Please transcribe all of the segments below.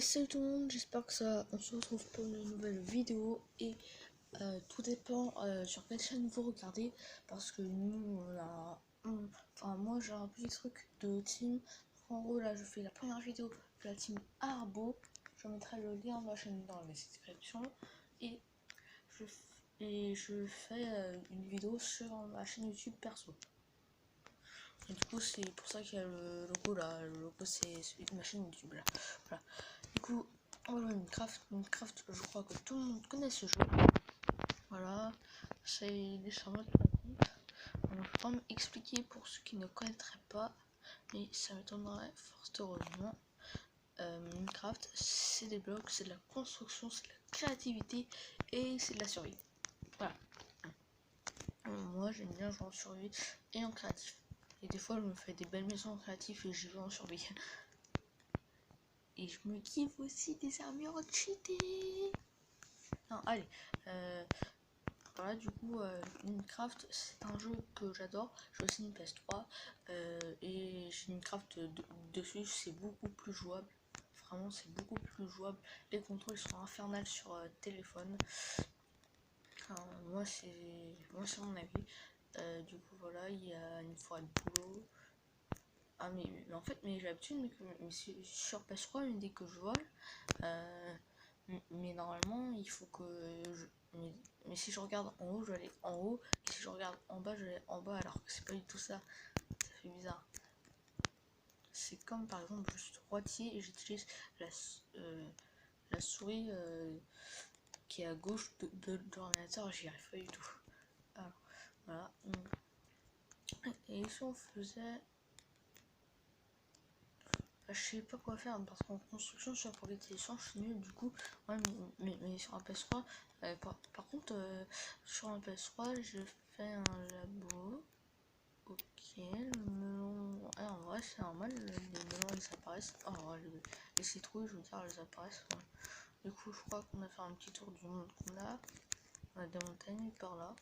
Et salut tout le monde, j'espère que ça on se retrouve pour une nouvelle vidéo et tout dépend sur quelle chaîne vous regardez parce que nous moi j'ai un petit truc de team. En gros là je fais la première vidéo de la team Arbo, je mettrai le lien de ma chaîne dans la description et je fais une vidéo sur ma chaîne YouTube perso. Et du coup c'est pour ça qu'il y a le logo là, le logo c'est celui de ma chaîne YouTube là. Voilà. Du coup on va jouer Minecraft, je crois que tout le monde connaît ce jeu. Voilà, c'est des charmants créatifs. Je vais pas m'expliquer pour ceux qui ne connaîtraient pas, mais ça m'étonnerait fort heureusement. Minecraft, c'est des blocs, c'est de la construction, c'est de la créativité et c'est de la survie. Voilà. Moi j'aime bien jouer en survie et en créatif. Et des fois je me fais des belles maisons en créatif et je joue en survie. Et je me kiffe aussi des armures cheatées. Non, allez. Voilà, du coup, Minecraft, c'est un jeu que j'adore. J'ai aussi une PS3 et j'ai Minecraft dessus, c'est beaucoup plus jouable. Vraiment, c'est beaucoup plus jouable. Les contrôles sont infernales sur téléphone. Enfin, moi, c'est mon avis. Du coup, voilà, il y a une forêt de boulot. Ah, mais en fait, j'ai l'habitude, mais sur PS3, dès que je vole, mais normalement, il faut que mais si je regarde en haut, je vais aller en haut, et si je regarde en bas, je vais aller en bas, alors que c'est pas du tout ça. Ça fait bizarre. C'est comme par exemple, je suis droitier et j'utilise la souris qui est à gauche de l'ordinateur, j'y arrive pas du tout. Alors, voilà. Et si on faisait... je sais pas quoi faire parce qu'en construction sur pour les télécharges je suis nul du coup. Ouais, mais sur un PS3 par contre sur un PS3 je fais un labo. Ok, le melon, en vrai c'est normal, les melons ils apparaissent. Oh, les citrouilles je veux dire elles apparaissent. Ouais. Du coup je crois qu'on a fait un petit tour du monde qu'on a. On a des montagnes par là.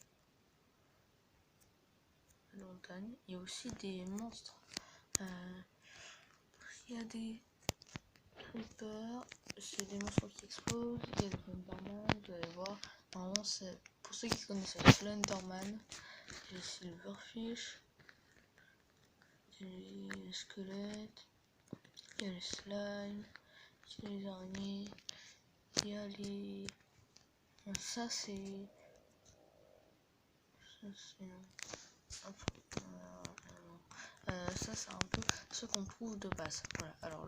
Des montagnes. Il y a aussi des monstres. Il y a des creepers, c'est des monstres qui explosent. Il y a des Enderman, vous allez voir. Normalement c'est pour ceux qui connaissent Slenderman. J'ai Silverfish. Les squelettes, il y a les slimes, il y a les araignées, il y a les... Ça c'est... Ça c'est un peu ce qu'on trouve de base. Voilà, alors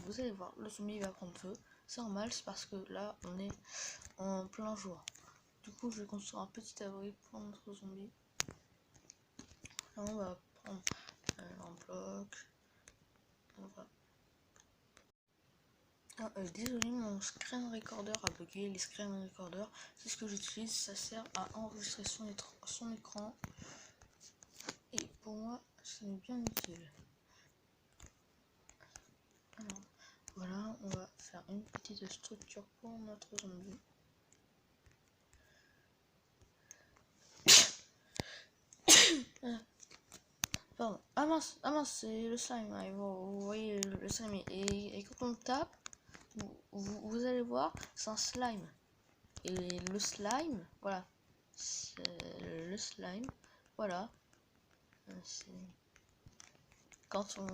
vous allez voir, le zombie va prendre feu. C'est normal, c'est parce que là on est en plein jour. Du coup je vais construire un petit abri pour notre zombie. Là on va prendre un bloc. On va... désolé, mon screen recorder a bugué. Les screen recorders, c'est ce que j'utilise, ça sert à enregistrer son écran. Et pour moi, c'est bien utile. Alors, voilà, on va faire une petite structure pour notre zombie. Pardon. Ah mince, c'est le slime. Ouais, vous voyez le slime. Et quand on tape, vous allez voir, c'est un slime. Et le slime, voilà. Le slime, voilà. Quand on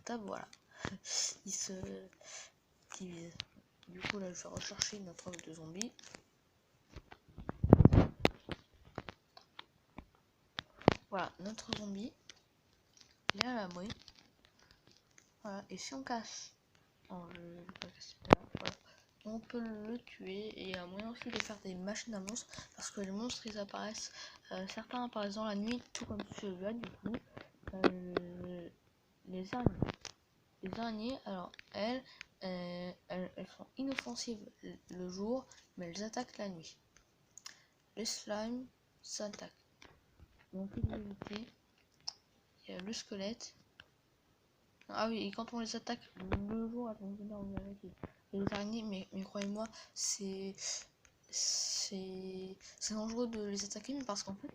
tape, voilà. Il se divise. Du coup, là, je vais rechercher notre œuf de zombie. Voilà, notre zombie. Il est à l'abri. Voilà, et si on casse, je vais pas casser là, voilà. On peut le tuer et il y a moyen aussi de faire des machines à monstres parce que les monstres ils apparaissent, certains apparaissent dans la nuit, tout comme celui-là. Du coup, les araignées, alors elles sont inoffensives le jour, mais elles attaquent la nuit. Les slimes s'attaquent. Donc il y a le squelette. Ah oui, et quand on les attaque le jour, attendez, non, les araignées, mais croyez-moi, c'est dangereux de les attaquer, mais parce qu'en fait,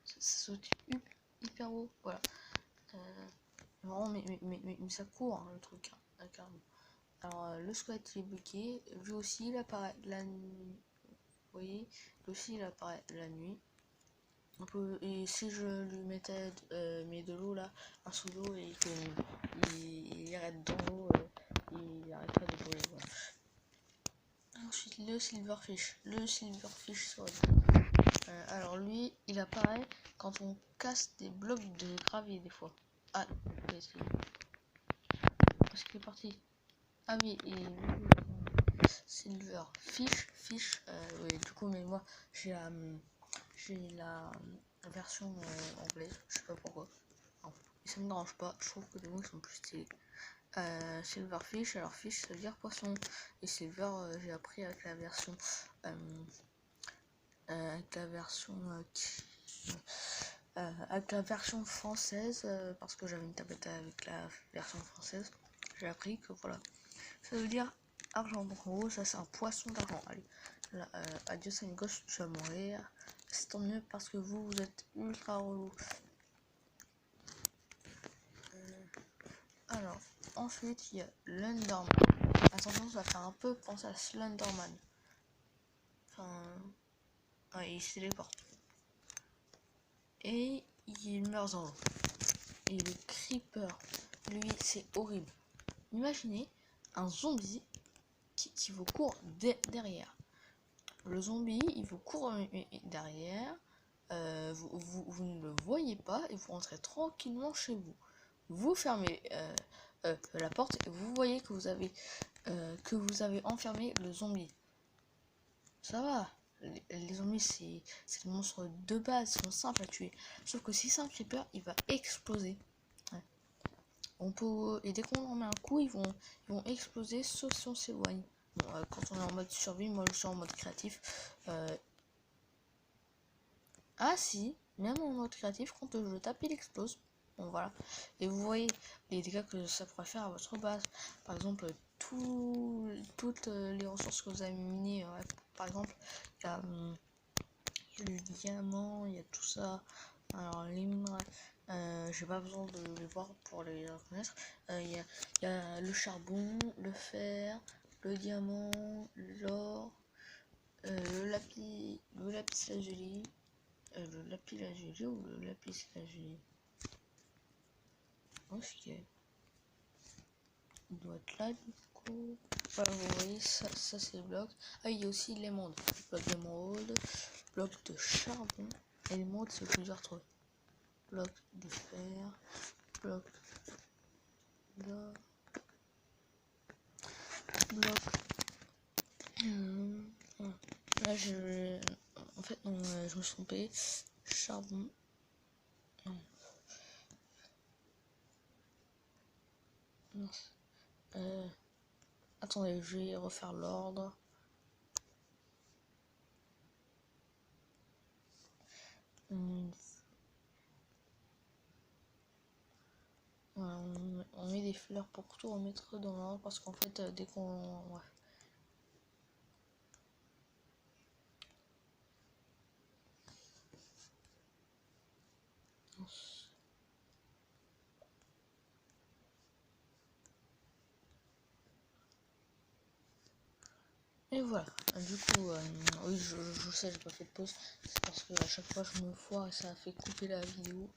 ça saute hyper haut, voilà. Vraiment, mais ça court, hein, le truc, hein, carrément. Alors, le squelette il est bloqué. Lui aussi, il apparaît la nuit. Vous voyez, lui aussi, il apparaît la nuit. Et si je lui mettais de l'eau là, un sous l'eau et qu'il arrête dans l'eau, il arrêterait de brûler. Voilà. Ensuite, le silverfish. Le silverfish sword. Alors lui, il apparaît quand on casse des blocs de gravier des fois. Ah, est-ce qu'il est parti? Ah oui, et silverfish. Oui, du coup, mais moi, j'ai la version anglaise, je sais pas pourquoi. Non, ça me dérange pas, je trouve que les mots sont plus stylés. Silverfish, alors fish ça veut dire poisson, et silver j'ai appris avec la version avec la version française, parce que j'avais une tablette avec la version française, j'ai appris que voilà, ça veut dire argent. Donc en gros ça c'est un poisson d'argent. Allez, là, adios amigos, tu vas mourir. C'est tant mieux parce que vous êtes ultra relou. Alors ensuite il y a l'Enderman. Attention, ça fait un peu penser à Slenderman. Enfin, ouais, il se téléporte. Et il meurt en l'eau. Et le creeper, lui, c'est horrible. Imaginez un zombie qui vous court derrière. Le zombie, il vous court derrière. Vous ne le voyez pas et vous rentrez tranquillement chez vous. Vous fermez la porte et vous voyez que vous avez enfermé le zombie. Ça va. Les zombies, c'est des monstres de base, ils sont simples à tuer. Sauf que si c'est un creeper, il va exploser. Ouais. Et dès qu'on en met un coup, ils vont exploser, sauf si on s'éloigne. Bon, quand on est en mode survie, moi je suis en mode créatif. Ah si, même en mode créatif, quand je tape, il explose. Bon voilà. Et vous voyez les dégâts que ça pourrait faire à votre base. Par exemple, toutes les ressources que vous avez minées. Par exemple, il y a le diamant, il y a tout ça. Alors les minerais, j'ai pas besoin de les voir pour les reconnaître. Il y a le charbon, le fer, le diamant, l'or, le lapis lazuli. Le lapis lazuli ou le lapis lazuli? Ok. Il doit être là du coup. Voilà, vous voyez, ça c'est le bloc. Ah, il y a aussi l'émeraude. Bloc d'émeraude, bloc de charbon. Et l'émeraude, c'est plus dur à trouver. Bloc de fer, bloc d'or, bloc. Là, en fait, non, je me suis trompé. Charbon. Non. Attendez, je vais refaire l'ordre. Voilà, on met des fleurs pour tout remettre dans l'ordre parce qu'en fait, dès qu'on... Ouais. Et voilà, du coup, oui, je sais, j'ai pas fait de pause, c'est parce que à chaque fois je me foire et ça a fait couper la vidéo.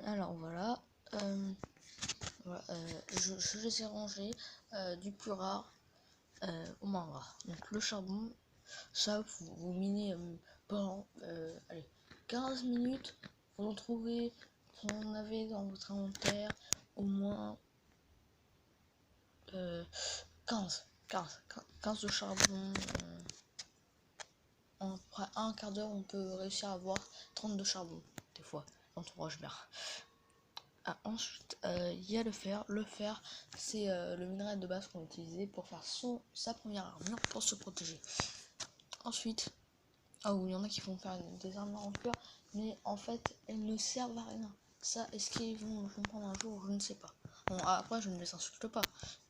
Alors voilà, je les ai rangés du plus rare au moins rare. Donc le charbon, ça vous minez pendant allez, 15 minutes, vous en trouvez, vous en avez dans votre inventaire au moins 15 de charbon. En un quart d'heure, on peut réussir à avoir 30 de charbon, des fois, quand on rush bien. Ah, ensuite, il y a le fer. Le fer, c'est le minerai de base qu'on utilisait pour faire sa première armure pour se protéger. Ensuite, ah oui, il y en a qui vont faire des armures en fer, mais en fait, elles ne servent à rien. Ça, est-ce qu'ils vont comprendre un jour? Je ne sais pas. Bon, après, je ne les insulte pas.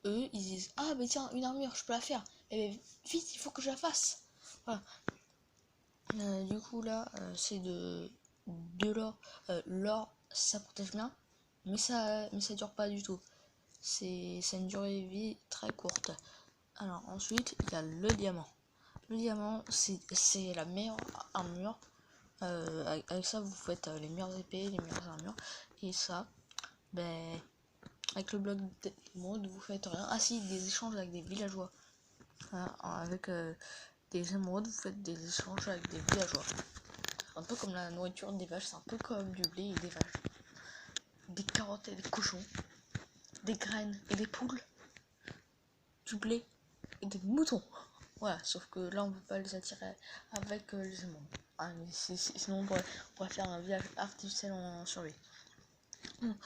Eux, ils disent, ah, mais tiens, une armure, je peux la faire. Et bien, vite, il faut que je la fasse. Voilà. Du coup, là, c'est de l'or. L'or, ça protège bien. mais ça dure pas du tout. C'est une durée de vie très courte. Alors ensuite, il y a le diamant. Le diamant, c'est la meilleure armure. Avec ça, vous faites les meilleures épées, les meilleures armures. Et ça, ben, avec le bloc d'émeraude, vous faites rien. Ah si, des échanges avec des villageois. Voilà, avec des émeraudes, vous faites des échanges avec des villageois. Un peu comme la nourriture des vaches, c'est un peu comme du blé et des vaches. Des carottes et des cochons. Des graines et des poules. Du blé et des moutons. Voilà, sauf que là on peut pas les attirer avec les émeraudes. Ah, mais sinon on pourrait faire un village artificiel en survie. Bon.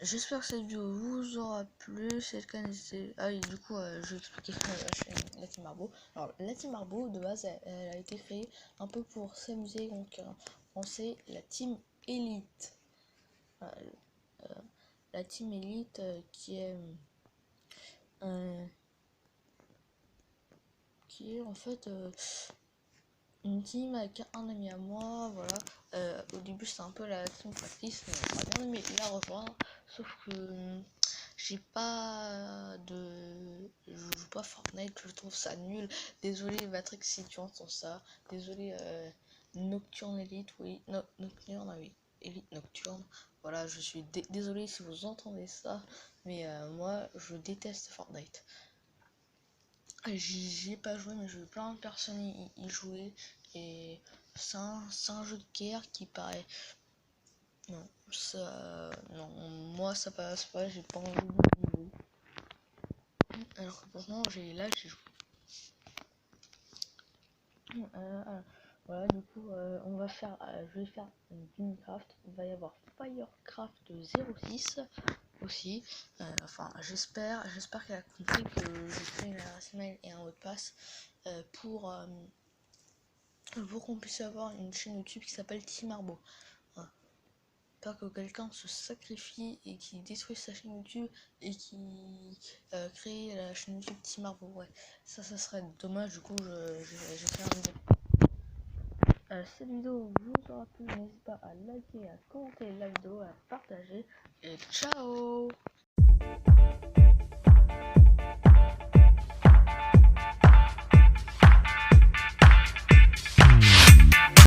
J'espère que cette vidéo vous aura plu. C'est le cas, n'hésitez. Ah oui, du coup, je vais expliquer la chaîne La Team Marbo. Alors, La Team Marbo, de base, elle a été créée un peu pour s'amuser. Donc, on sait la Team Elite. La Team Elite qui est en fait une team avec un ami à moi. Voilà. Au début, c'était un peu la team practice, mais on a bien aimé la rejoindre. Sauf que j'ai pas de. Je joue pas Fortnite, je trouve ça nul. Désolé, Matrix, si tu entends ça. Désolé, Nocturne Elite, oui. Nocturne, ah oui. Elite Nocturne. Voilà, je suis désolé si vous entendez ça. Mais moi, je déteste Fortnite. J'y ai pas joué, mais je veux plein de personnes y jouer. Et c'est un jeu de guerre qui paraît. Non, non, moi ça passe pas, j'ai pas envie de jouer. Alors que pourtant, j'ai joué. Voilà, du coup, on va faire, je vais faire du Minecraft. Il va y avoir Firecraft 06 aussi. Enfin, j'espère qu'elle a compris que j'ai fait une adresse mail et un mot de passe pour qu'on puisse avoir une chaîne YouTube qui s'appelle Team Marbo. Voilà. Pas que quelqu'un se sacrifie et qui détruise sa chaîne YouTube et qui crée la chaîne YouTube Team Marbo. Ouais, ça serait dommage. Du coup, j'ai fait un vidéo. Cette vidéo vous aura plu, n'hésitez pas à liker, à commenter la vidéo, à partager et ciao.